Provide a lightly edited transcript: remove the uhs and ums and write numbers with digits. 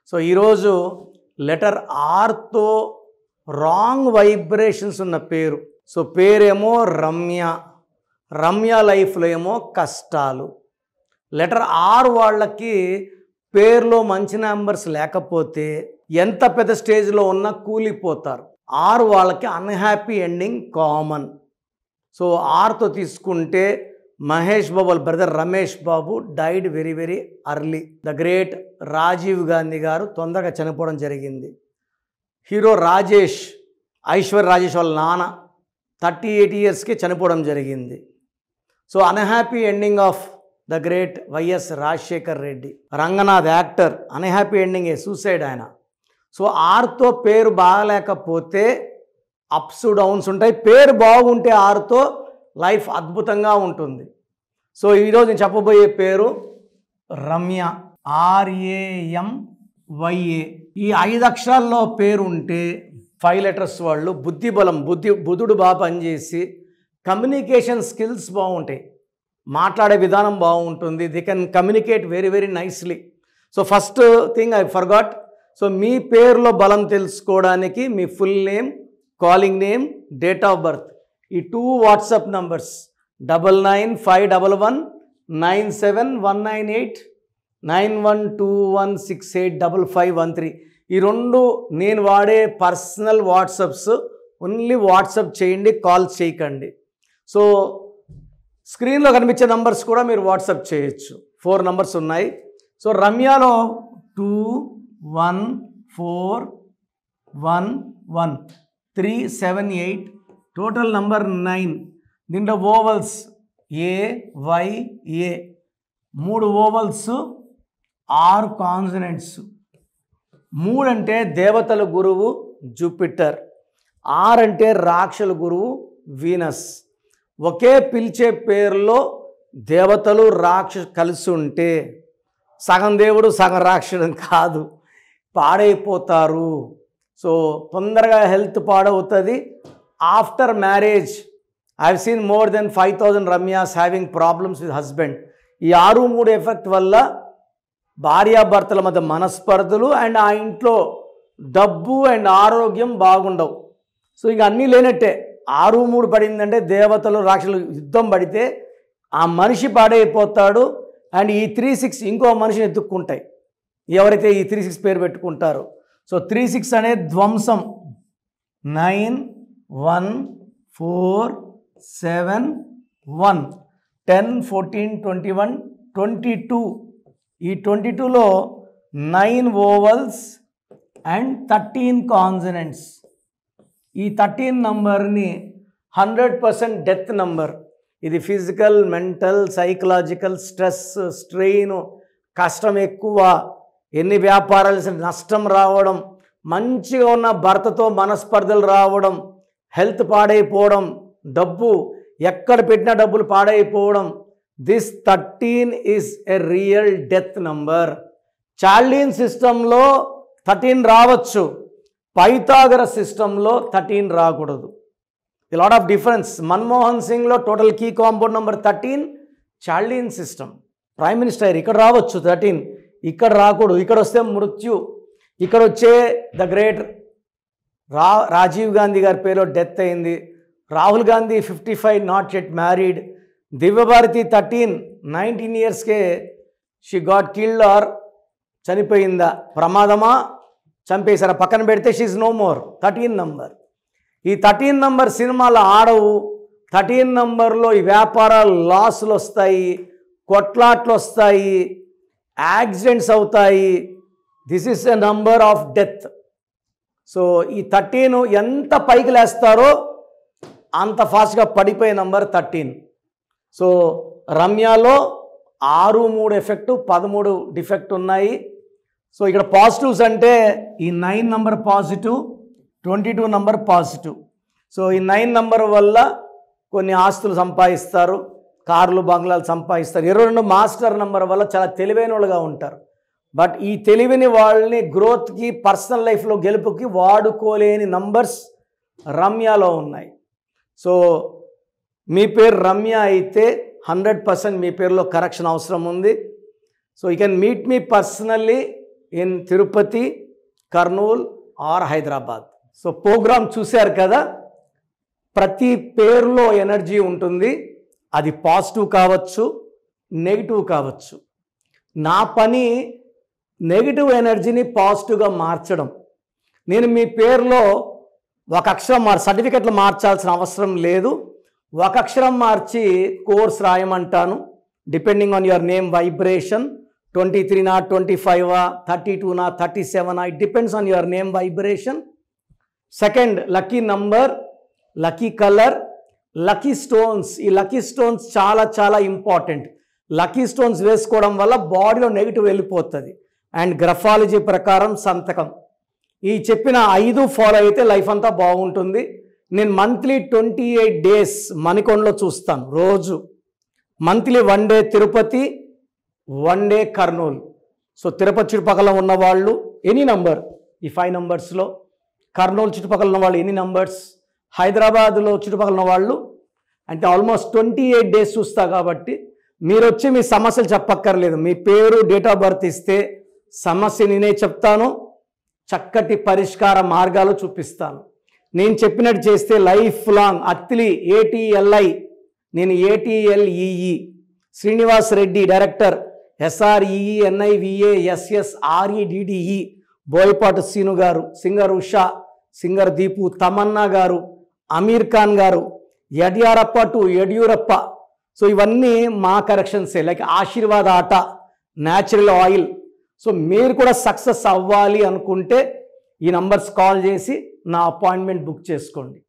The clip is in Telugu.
సో ఈరోజు లెటర్ ఆర్తో రాంగ్ వైబ్రేషన్స్ ఉన్న పేరు. సో పేరేమో రమ్య, రమ్య లైఫ్లో ఏమో కష్టాలు. లెటర్ ఆర్ వాళ్ళకి పేరులో మంచి నెంబర్స్ లేకపోతే ఎంత పెద్ద స్టేజ్లో ఉన్నా కూలిపోతారు. ఆర్ వాళ్ళకి అన్హ్యాపీ ఎండింగ్ కామన్. సో ఆర్తో తీసుకుంటే మహేష్ బాబు వాళ్ళ brother Ramesh Babu died very very early. The great Rajiv Gandhi garu తొందరగా చనిపోవడం జరిగింది. హీరో రాజేష్, ఐశ్వర్య రాజేష్ వాళ్ళ నాన్న 38 ఇయర్స్కి చనిపోవడం జరిగింది. So unhappy ending of the great YS Rajasekhar Reddy. Ranganath actor, unhappy ending suicide ఆయన. సో ఆర్తో పేరు బాగలేకపోతే అప్స్ డౌన్స్ ఉంటాయి. పేరు బాగుంటే ఆర్తో లైఫ్ అద్భుతంగా ఉంటుంది. సో ఈరోజు నేను చెప్పబోయే పేరు రమ్య, RAMYA. ఈ 5 అక్షరాల్లో పేరు ఉంటే 5 లెటర్స్ వాళ్ళు బుద్ధి బలం, బుధుడు బాగా పనిచేసి కమ్యూనికేషన్ స్కిల్స్ బాగుంటాయి, మాట్లాడే విధానం బాగుంటుంది. They can communicate very very nicely. So first thing I forgot. So మీ పేరులో బలం తెలుసుకోవడానికి మీ full name, calling name, date of birth, ఈ 2 వాట్సాప్ నంబర్స్ 9951971998 9121685513. ఈ 2 నేను వాడే పర్సనల్ వాట్సాప్స్. ఓన్లీ వాట్సాప్ చేయండి, కాల్ చేయకండి. సో స్క్రీన్లో కనిపించే నంబర్స్ కూడా మీరు వాట్సాప్ చేయొచ్చు. 4 నంబర్స్ ఉన్నాయి. సో రమ్యలో 2141137 టోటల్ నంబర్ 9. దీంట్లో ఓవల్స్ AYA, 3 ఓవల్స్, 6 కాన్సనెంట్స్. 3 అంటే దేవతల గురువు జూపిటర్, 6 అంటే రాక్షసుల గురువు వీనస్. ఒకే పిలిచే పేరులో దేవతలు రాక్షసు కలిసి ఉంటే సగం దేవుడు సగం రాక్షసుడు కాదు, పాడైపోతారు. సో తొందరగా హెల్త్ పాడవుతుంది. After marriage I have seen more than 5000 Ramya's having problems with husband. ఈ 6-3 ఎఫెక్ట్ వల్ల భార్యాభర్తల మధ్య మనస్పర్ధలు అండ్ ఆ ఇంట్లో డబ్బు అండ్ ఆరోగ్యం బాగుండవు. సో ఇక అన్నీ లేనట్టే. 6-3 పడిందంటే దేవతలు రాక్షసులు యుద్ధం పడితే ఆ మనిషి పాడైపోతాడు. అండ్ ఈ 3-6 ఇంకో మనిషిని ఎత్తుక్కుంటాయి ఎవరైతే ఈ 3-6 పేరు పెట్టుకుంటారో. సో 3-6 అనేది ధ్వంసం. 9 1 4 7 1 10 14 21 22. ఈ 22లో 9 ఓవల్స్ అండ్ 13 కాన్సనెంట్స్. ఈ 13 నంబర్ని 100% డెత్ నంబర్. ఇది physical, mental, psychological stress, strain, కష్టం ఎక్కువ, ఎన్ని వ్యాపారాలు నష్టం రావడం, మంచిగా ఉన్న భర్తతో మనస్పర్ధలు రావడం, హెల్త్ పాడైపోవడం, డబ్బు ఎక్కడ పెట్టిన డబ్బులు పాడైపోవడం. This 13 is a real death number. చార్లిన్ సిస్టంలో 13 రావచ్చు, పైథాగరస్ సిస్టంలో 13 రాకూడదు. The lot of difference. Manmohan సింగ్లో టోటల్ కీ కాంపౌండ్ నెంబర్ 13. చార్లిన్ సిస్టమ్ ప్రైమ్ మినిస్టర్ ఇక్కడ రావచ్చు 13, ఇక్కడ రాకూడదు. ఇక్కడ వస్తే మృత్యు. ఇక్కడ వచ్చే ద గ్రేట్ రాజీవ్ గాంధీ గారి పేరులో డెత్ అయింది. Rahul Gandhi 55, not yet married. Divya Bharti 13, 19 ఇయర్స్కే షీ గాట్ కిల్డ్ ఆర్ చనిపోయిందా, ప్రమాదమా, చంపేశారా, పక్కన పెడితే she is no more. 13 number. ఈ 13 నంబర్ సినిమాలు ఆడవు. 13 నంబర్లో ఈ వ్యాపారాలు లాసులు వస్తాయి, కొట్లాట్లు వస్తాయి, యాక్సిడెంట్స్ అవుతాయి. This is a number of death. So ఈ 13 ఎంత పైకి లేస్తారో అంత ఫాస్ట్గా పడిపోయే నంబర్ 13. సో రమ్యలో 6-3 ఎఫెక్టు, 13 డిఫెక్ట్ ఉన్నాయి. సో ఇక్కడ పాజిటివ్స్ అంటే ఈ 9 number positive, 22 number positive. So ఈ 9 నంబర్ వల్ల కొన్ని ఆస్తులు సంపాదిస్తారు, కార్లు బంగ్లాలు సంపాదిస్తారు. 22 మాస్టర్ నంబర్ వల్ల చాలా తెలివైన వాళ్ళుగా ఉంటారు. బట్ ఈ తెలివిని వాళ్ళని గ్రోత్కి, పర్సనల్ లైఫ్లో గెలుపుకి వాడుకోలేని నంబర్స్ రమ్యలో ఉన్నాయి. సో మీ పేరు రమ్య అయితే 100% మీ పేరులో కరెక్షన్ అవసరం ఉంది. So you can meet me personally in Tirupati, Kurnool or Hyderabad. So programme చూశారు కదా, ప్రతి పేరులో ఎనర్జీ ఉంటుంది. అది పాజిటివ్ కావచ్చు, నెగిటివ్ కావచ్చు. నా పని నెగిటివ్ ఎనర్జీని పాజిటివ్గా మార్చడం. నేను మీ పేరులో ఒక అక్షరం సర్టిఫికెట్లు మార్చాల్సిన అవసరం లేదు. ఒక అక్షరం మార్చి కోర్స్ రాయమంటాను. Depending on your name vibration, 23నా, 25ఆ, 32నా, 37ఆ, it depends on your name vibration. Second, lucky number, lucky colour, lucky stones. ఈ లక్కీ స్టోన్స్ చాలా చాలా ఇంపార్టెంట్. లక్కీ స్టోన్స్ వేసుకోవడం వల్ల బాడీలో నెగిటివ్ వెళ్ళిపోతుంది. అండ్ గ్రఫాలజీ ప్రకారం సంతకం. ఈ చెప్పిన 5 ఫాలో అయితే లైఫ్ అంతా బాగుంటుంది. నేను మంత్లీ 28 డేస్ మణికొండలో చూస్తాను రోజు. Monthly 1 day Tirupati, 1 day Kurnool. So Tirupati చుట్టుపక్కల ఉన్నవాళ్ళు ఎనీ నంబర్, ఈ 5 నంబర్స్లో, కర్నూలు చుట్టుపక్కల ఉన్న వాళ్ళు ఎనీ నంబర్స్, హైదరాబాద్లో చుట్టుపక్కల ఉన్న వాళ్ళు అంటే ఆల్మోస్ట్ 28 డేస్ చూస్తా. కాబట్టి మీరు వచ్చి మీ సమస్యలు చెప్పక్కర్లేదు. మీ పేరు, డేట్ ఆఫ్ బర్త్ ఇస్తే సమస్య నేనే చెప్తాను, చక్కటి పరిష్కార మార్గాలు చూపిస్తాను. నేను చెప్పినట్టు చేస్తే లైఫ్ లాంగ్. అత్తిలి ATLI, నేను ATLEE, Srinivas Reddy director, SREENIVASSREDDE, Boyapati Seenu garu, singer Usha, singer Deepu, Tamannaah garu, Aamir Khan గారు, యడ్యారప్ప టు యడ్యూరప్ప. సో ఇవన్నీ మా కరెక్షన్సే. లైక్ ఆశీర్వాద్ ఆట, న్యాచురల్ ఆయిల్. సో మీరు కూడా సక్సెస్ అవ్వాలి అనుకుంటే ఈ నంబర్స్ కాల్ చేసి నా అపాయింట్మెంట్ బుక్ చేసుకోండి.